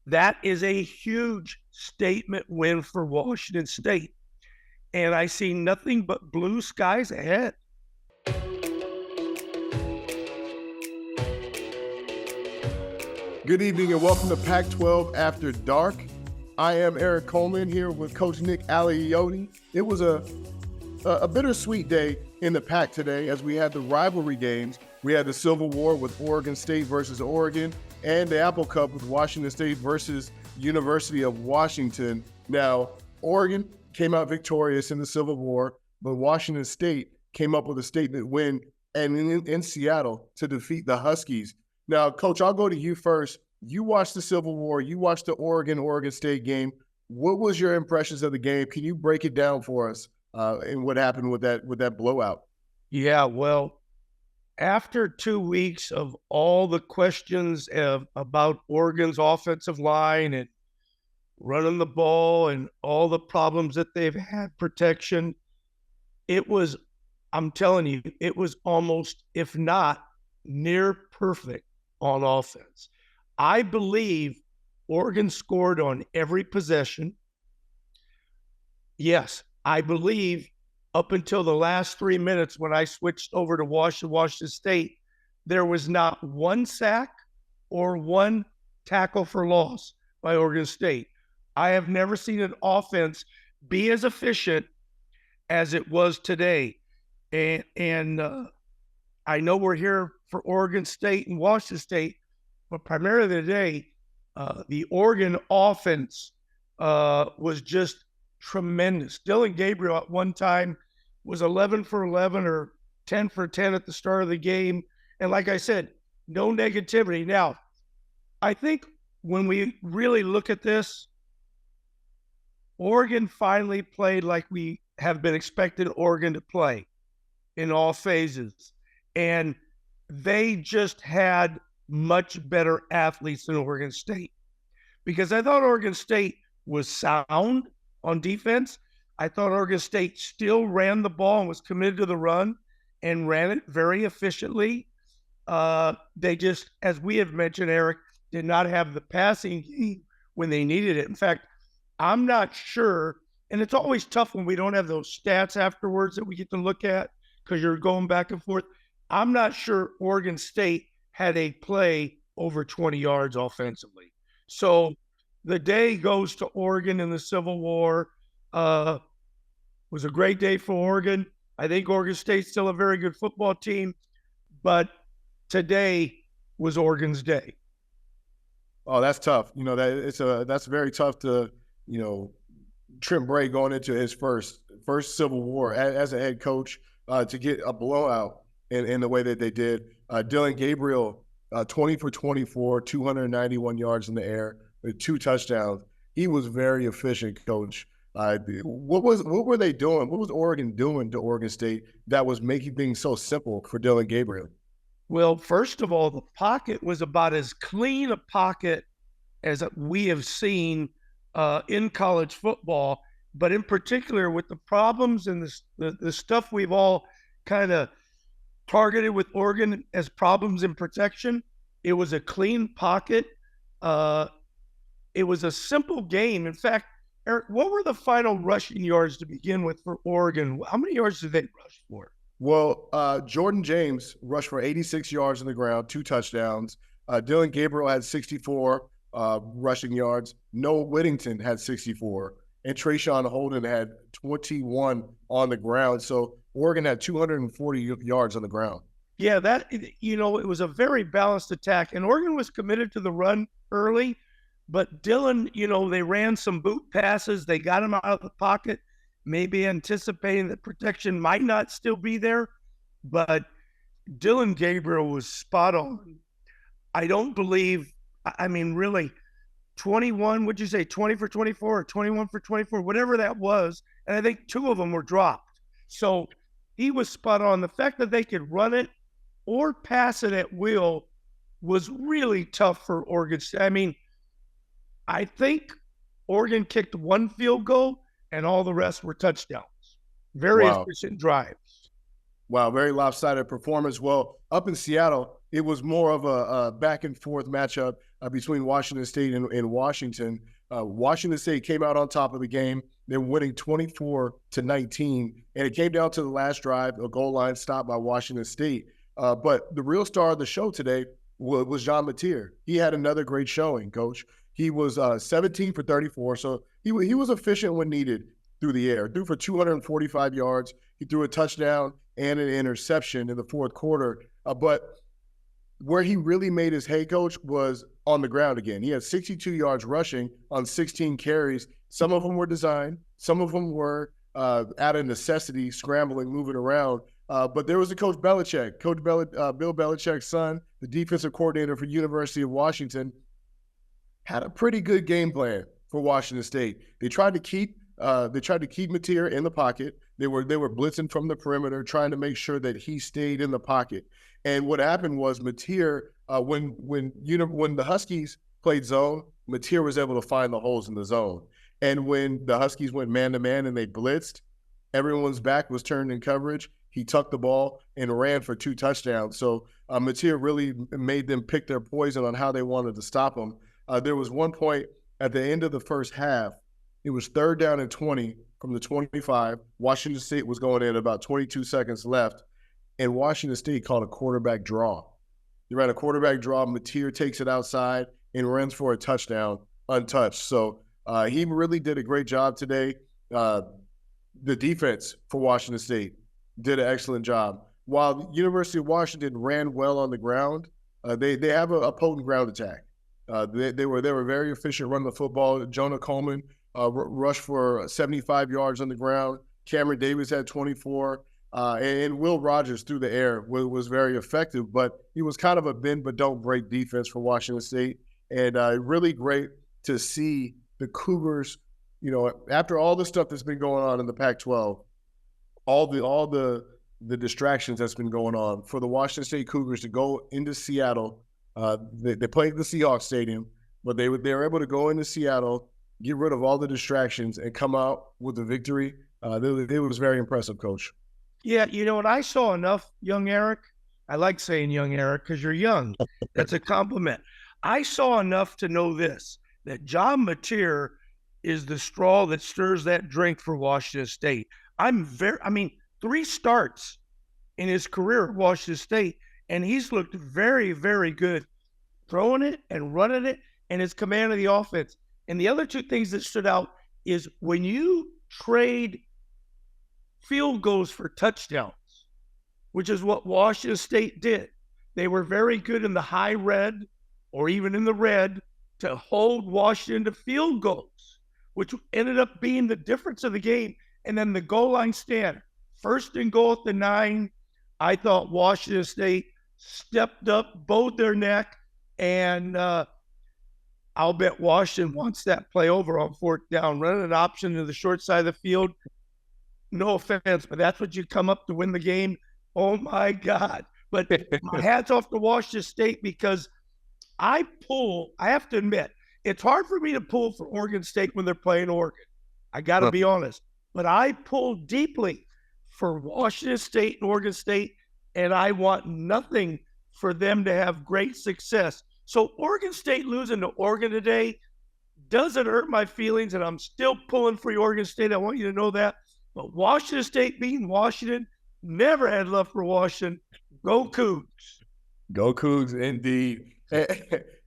That is a huge statement win for Washington State. And I see nothing but blue skies ahead. Good evening and welcome to Pac-12 After Dark. I am Erik Coleman here with Coach Nick Aliotti. It was a bittersweet day in the Pac today as we had the rivalry games. We had the Civil War with Oregon State versus Oregon and the Apple Cup with Washington State versus University of Washington. Now, Oregon came out victorious in the Civil War, but Washington State came up with a statement win and in Seattle to defeat the Huskies. Now, Coach, I'll go to you first. You watched the Civil War. You watched the Oregon State game. What was your impressions of the game? Can you break it down for us and what happened with that blowout? Yeah, well, after 2 weeks of all the questions about Oregon's offensive line and running the ball and all the problems that they've had protection, I'm telling you, it was almost, if not near perfect on offense. I believe Oregon scored on every possession. Yes, I believe up until the last 3 minutes when I switched over to Washington State, there was not one sack or one tackle for loss by Oregon State. I have never seen an offense be as efficient as it was today. And I know we're here for Oregon State and Washington State, but primarily today, the Oregon offense was just tremendous. Dylan Gabriel at one time was 11 for 11 or 10 for 10 at the start of the game. And like I said, no negativity. Now, I think when we really look at this, Oregon finally played like we have been expecting Oregon to play in all phases. And they just had much better athletes than Oregon State, because I thought Oregon State was sound on defense. I thought Oregon State still ran the ball and was committed to the run and ran it very efficiently. They just, as we have mentioned, Erik, did not have the passing game when they needed it. In fact, I'm not sure, and it's always tough when we don't have those stats afterwards that we get to look at because you're going back and forth. I'm not sure Oregon State had a play over 20 yards offensively. So the day goes to Oregon in the Civil War. Was a great day for Oregon. I think Oregon State's still a very good football team, but today was Oregon's day. Oh, that's tough. That's very tough to, Trent Bray going into his first Civil War as a head coach to get a blowout in the way that they did. Dylan Gabriel, 20 for 24, 291 yards in the air with 2 touchdowns. He was very efficient, Coach. What were they doing? What was Oregon doing to Oregon State that was making things so simple for Dylan Gabriel? Well, first of all, the pocket was about as clean a pocket as we have seen in college football, but in particular with the problems and the stuff we've all kind of targeted with Oregon as problems in protection. It was a clean pocket. It was a simple game. In fact, Erik, what were the final rushing yards to begin with for Oregon? How many yards did they rush for? Well, Jordan James rushed for 86 yards on the ground, 2 touchdowns. Dylan Gabriel had 64 rushing yards. Noah Whittington had 64. And Trayshawn Holden had 21 on the ground. So Oregon had 240 yards on the ground. Yeah, it was a very balanced attack. And Oregon was committed to the run early. But Dylan, they ran some boot passes. They got him out of the pocket, maybe anticipating that protection might not still be there. But Dylan Gabriel was spot on. I don't believe, really, 21, would you say 20 for 24 or 21 for 24, whatever that was. And I think 2 of them were dropped. So he was spot on. The fact that they could run it or pass it at will was really tough for Oregon State. I think Oregon kicked 1 field goal and all the rest were touchdowns. Very efficient drives. Wow, very lopsided performance. Well, up in Seattle, it was more of a back and forth matchup between Washington State and Washington. Washington State came out on top of the game. They're winning 24-19, and it came down to the last drive, a goal line stop by Washington State. But the real star of the show today was Jean Mateer. He had another great showing, Coach. He was 17 for 34, so he was efficient when needed through the air. Threw for 245 yards. He threw a touchdown and an interception in the fourth quarter. But where he really made his hay, Coach, was on the ground again. He had 62 yards rushing on 16 carries. Some of them were designed. Some of them were out of necessity, scrambling, moving around. But there was a Coach Belichick. Bill Belichick's son, the defensive coordinator for University of Washington, had a pretty good game plan for Washington State. They tried to keep Mateer in the pocket. They were blitzing from the perimeter, trying to make sure that he stayed in the pocket. And what happened was Mateer, when the Huskies played zone, Mateer was able to find the holes in the zone. And when the Huskies went man-to-man and they blitzed, everyone's back was turned in coverage. He tucked the ball and ran for 2 touchdowns. So Mateer really made them pick their poison on how they wanted to stop him. There was one point at the end of the first half. It was 3rd down and 20 from the 25. Washington State was going in about 22 seconds left, and Washington State called a quarterback draw. They ran a quarterback draw. Mateer takes it outside and runs for a touchdown untouched. So he really did a great job today. The defense for Washington State did an excellent job. While the University of Washington ran well on the ground, they have a potent ground attack. They were very efficient running the football. Jonah Coleman rushed for 75 yards on the ground. Cameron Davis had 24. And Will Rogers through the air was very effective, but he was kind of a bend but don't break defense for Washington State. And really great to see the Cougars, after all the stuff that's been going on in the Pac-12, all the distractions that's been going on, for the Washington State Cougars to go into Seattle. They played the Seahawks Stadium, but they were able to go into Seattle, get rid of all the distractions, and come out with the victory. It was very impressive, Coach. Yeah, and I saw enough, young Erik. I like saying young Erik because you're young. That's a compliment. I saw enough to know this, that Jean Mateer is the straw that stirs that drink for Washington State. 3 starts in his career at Washington State, and he's looked very, very good throwing it and running it and his command of the offense. And the other 2 things that stood out is when you trade field goals for touchdowns, which is what Washington State did. They were very good in the high red or even in the red to hold Washington to field goals, which ended up being the difference of the game. And then the goal line stand, 1st and goal at the 9. I thought Washington State stepped up, bowed their neck, and I'll bet Washington wants that play over on 4th down, running an option to the short side of the field. No offense, but that's what you come up to win the game. Oh, my God. But my hat's off to Washington State because I have to admit, it's hard for me to pull for Oregon State when they're playing Oregon. I got to be honest. But I pull deeply for Washington State and Oregon State, and I want nothing for them to have great success. So Oregon State losing to Oregon today doesn't hurt my feelings, and I'm still pulling for Oregon State. I want you to know that. But Washington State beating Washington, never had love for Washington. Go Cougs. Go Cougs, indeed. And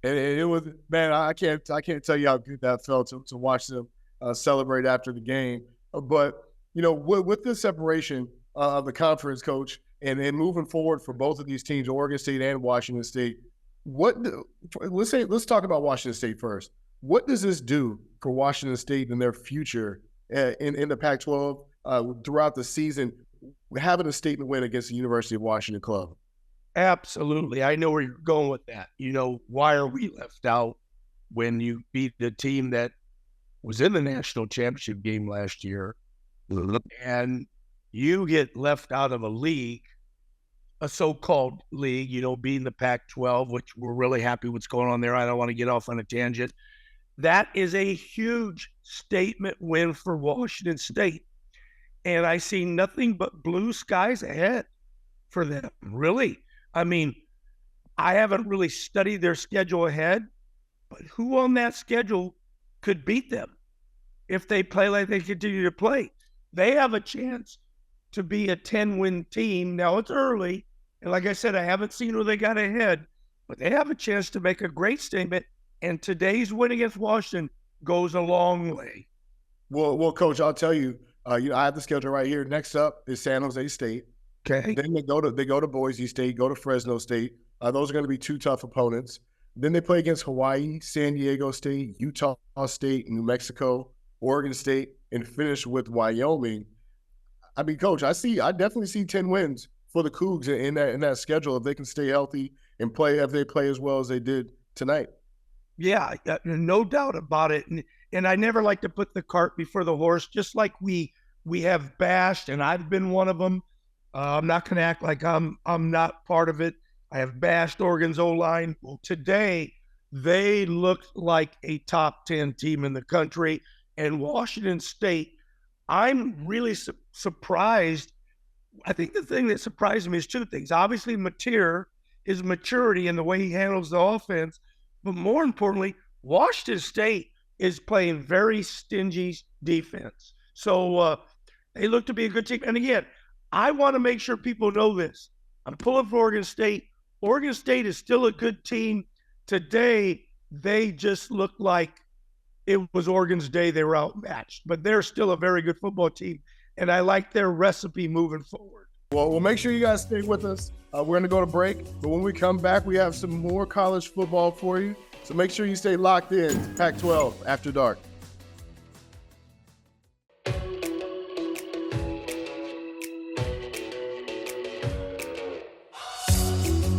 it was, man, I can't tell you how good that felt to watch them celebrate after the game. But, with the separation of the conference, Coach, and moving forward for both of these teams, Oregon State and Washington State, let's talk about Washington State first. What does this do for Washington State and their future in the Pac-12 throughout the season, having a statement win against the University of Washington club? Absolutely. I know where you're going with that. Why are we left out when you beat the team that was in the national championship game last year, and you get left out of a league, a so-called league, being the Pac-12, which we're really happy what's going on there. I don't want to get off on a tangent. That is a huge statement win for Washington State. And I see nothing but blue skies ahead for them, really. I I haven't really studied their schedule ahead, but who on that schedule could beat them if they play like they continue to play? They have a chance to be a 10-win team. Now, it's early, and like I said, I haven't seen who they got ahead, but they have a chance to make a great statement, and today's win against Washington goes a long way. Well, Coach, I'll tell you, I have the schedule right here. Next up is San Jose State. Okay. Then they go to Boise State, go to Fresno State. Those are going to be two tough opponents. Then they play against Hawaii, San Diego State, Utah State, New Mexico, Oregon State, and finish with Wyoming. I mean, Coach, I definitely see 10 wins for the Cougs in that schedule if they can stay healthy and play as well as they did tonight. Yeah, no doubt about it. And I never like to put the cart before the horse, just like we have bashed, and I've been one of them. I'm not going to act like I'm not part of it. I have bashed Oregon's O-line. Well, today, they looked like a top 10 team in the country. And Washington State, I'm really surprised. I think the thing that surprised me is two things. Obviously, his maturity in the way he handles the offense. But more importantly, Washington State is playing very stingy defense. So they look to be a good team. And again, I want to make sure people know this. I'm pulling for Oregon State. Oregon State is still a good team. Today, they just looked like it was Oregon's day. They were outmatched. But they're still a very good football team. And I like their recipe moving forward. Well, we'll make sure you guys stay with us. We're going to go to break. But when we come back, we have some more college football for you. So make sure you stay locked in to Pac-12 After Dark.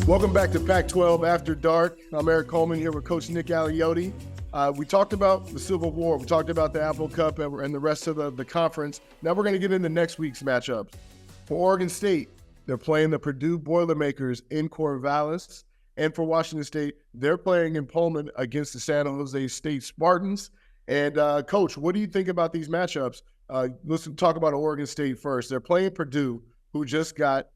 Welcome back to Pac-12 After Dark. I'm Erik Coleman here with Coach Nick Aliotti. We talked about the Civil War. We talked about the Apple Cup and the rest of the conference. Now we're going to get into next week's matchups. For Oregon State, they're playing the Purdue Boilermakers in Corvallis. And for Washington State, they're playing in Pullman against the San Jose State Spartans. And, Coach, what do you think about these matchups? Let's talk about Oregon State first. They're playing Purdue, who just got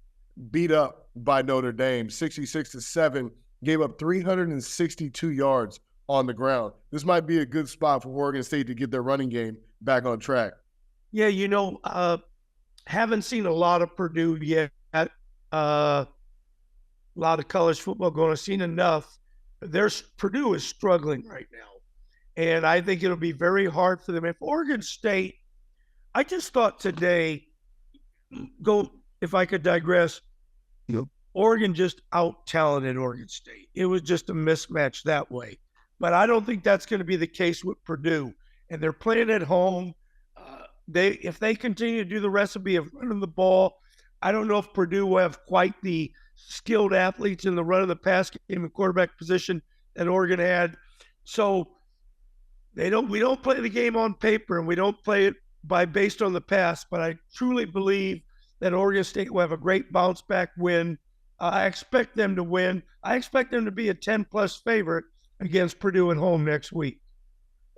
beat up by Notre Dame, 66-7, gave up 362 yards on the ground. This might be a good spot for Oregon State to get their running game back on track. Yeah, haven't seen a lot of Purdue yet. A lot of college football going. I've seen enough. Purdue is struggling right now. And I think it'll be very hard for them. If Oregon State, I just thought today, if I could digress, Oregon just out-talented Oregon State. It was just a mismatch that way. But I don't think that's going to be the case with Purdue. And they're playing at home. If they continue to do the recipe of running the ball, I don't know if Purdue will have quite the skilled athletes in the run of the pass game and quarterback position that Oregon had. So we don't play the game on paper, and we don't play it based on the past. But I truly believe that Oregon State will have a great bounce back win. I expect them to win. I expect them to be a 10-plus favorite against Purdue at home next week.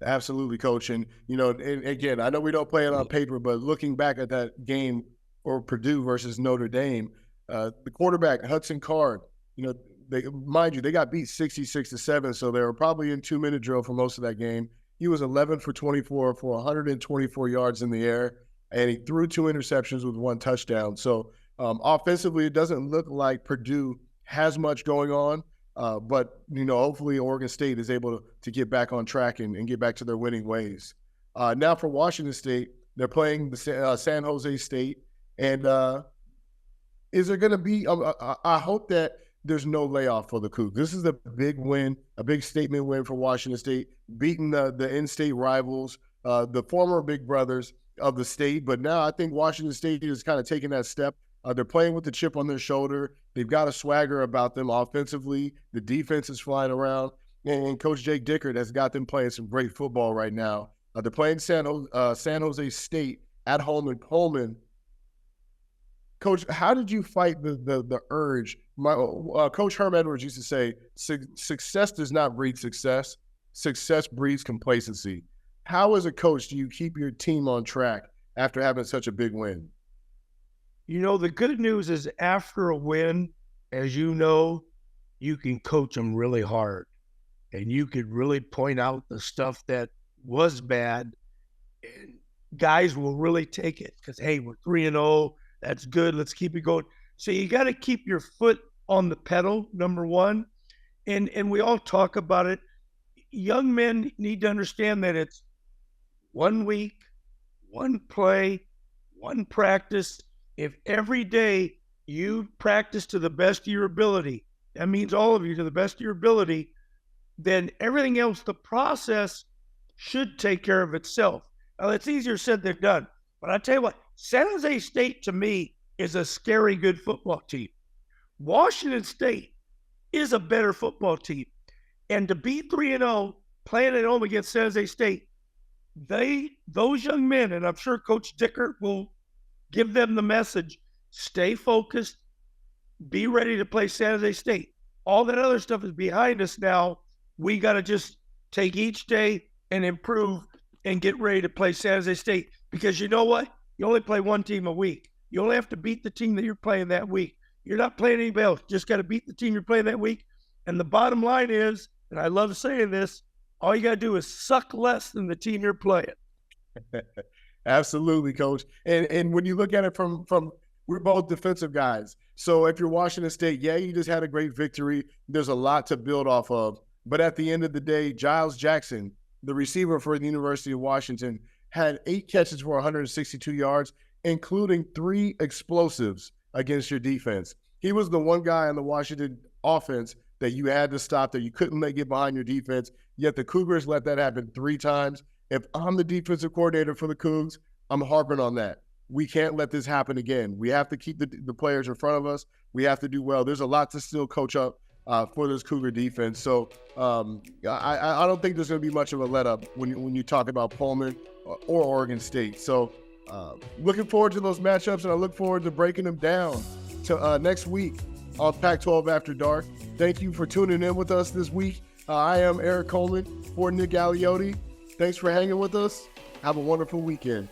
Absolutely, Coach. And, and again, I know we don't play it on paper, but looking back at that game for Purdue versus Notre Dame, the quarterback, Hudson Card, they got beat 66-7, so they were probably in 2-minute drill for most of that game. He was 11 for 24 for 124 yards in the air, and he threw 2 interceptions with 1 touchdown. So offensively, it doesn't look like Purdue has much going on. But, hopefully Oregon State is able to get back on track and get back to their winning ways. Now for Washington State, they're playing the San Jose State. And is there going to be I hope that there's no layoff for the Cougs. This is a big win, a big statement win for Washington State, beating the in-state rivals, the former big brothers of the state. But now I think Washington State is kind of taking that step. They're playing with the chip on their shoulder. They've got a swagger about them offensively. The defense is flying around. And Coach Jake Dickert has got them playing some great football right now. They're playing San Jose State at home in Coleman. Coach, how did you fight the urge? Coach Herm Edwards used to say, success does not breed success. Success breeds complacency. How, as a coach, do you keep your team on track after having such a big win? The good news is after a win, as you know, you can coach them really hard, and you could really point out the stuff that was bad, and guys will really take it because, hey, we're 3-0. That's good. Let's keep it going. So you got to keep your foot on the pedal, number one. And we all talk about it. Young men need to understand that it's 1 week, 1 play, 1 practice. If every day you practice to the best of your ability, that means all of you to the best of your ability, then everything else, the process should take care of itself. Now, it's easier said than done. But I tell you what, San Jose State, to me, is a scary good football team. Washington State is a better football team. And to be 3-0, playing at home against San Jose State, those young men, and I'm sure Coach Dicker will give them the message, stay focused, be ready to play San Jose State. All that other stuff is behind us now. We got to just take each day and improve and get ready to play San Jose State. Because you know what? You only play one team a week. You only have to beat the team that you're playing that week. You're not playing anybody else. You just got to beat the team you're playing that week. And the bottom line is, and I love saying this, all you got to do is suck less than the team you're playing. Absolutely, Coach. And when you look at it from we're both defensive guys. So if you're Washington State, yeah, you just had a great victory. There's a lot to build off of. But at the end of the day, Giles Jackson, the receiver for the University of Washington, had 8 catches for 162 yards, including 3 explosives against your defense. He was the one guy on the Washington offense that you had to stop, that you couldn't let get behind your defense, yet the Cougars let that happen 3 times. If I'm the defensive coordinator for the Cougs, I'm harping on that. We can't let this happen again. We have to keep the players in front of us. We have to do well. There's a lot to still coach up for this Cougar defense. So I don't think there's going to be much of a let-up when you talk about Coleman or Oregon State. So looking forward to those matchups, and I look forward to breaking them down to next week on Pac-12 After Dark. Thank you for tuning in with us this week. I am Erik Coleman for Nick Aliotti. Thanks for hanging with us. Have a wonderful weekend.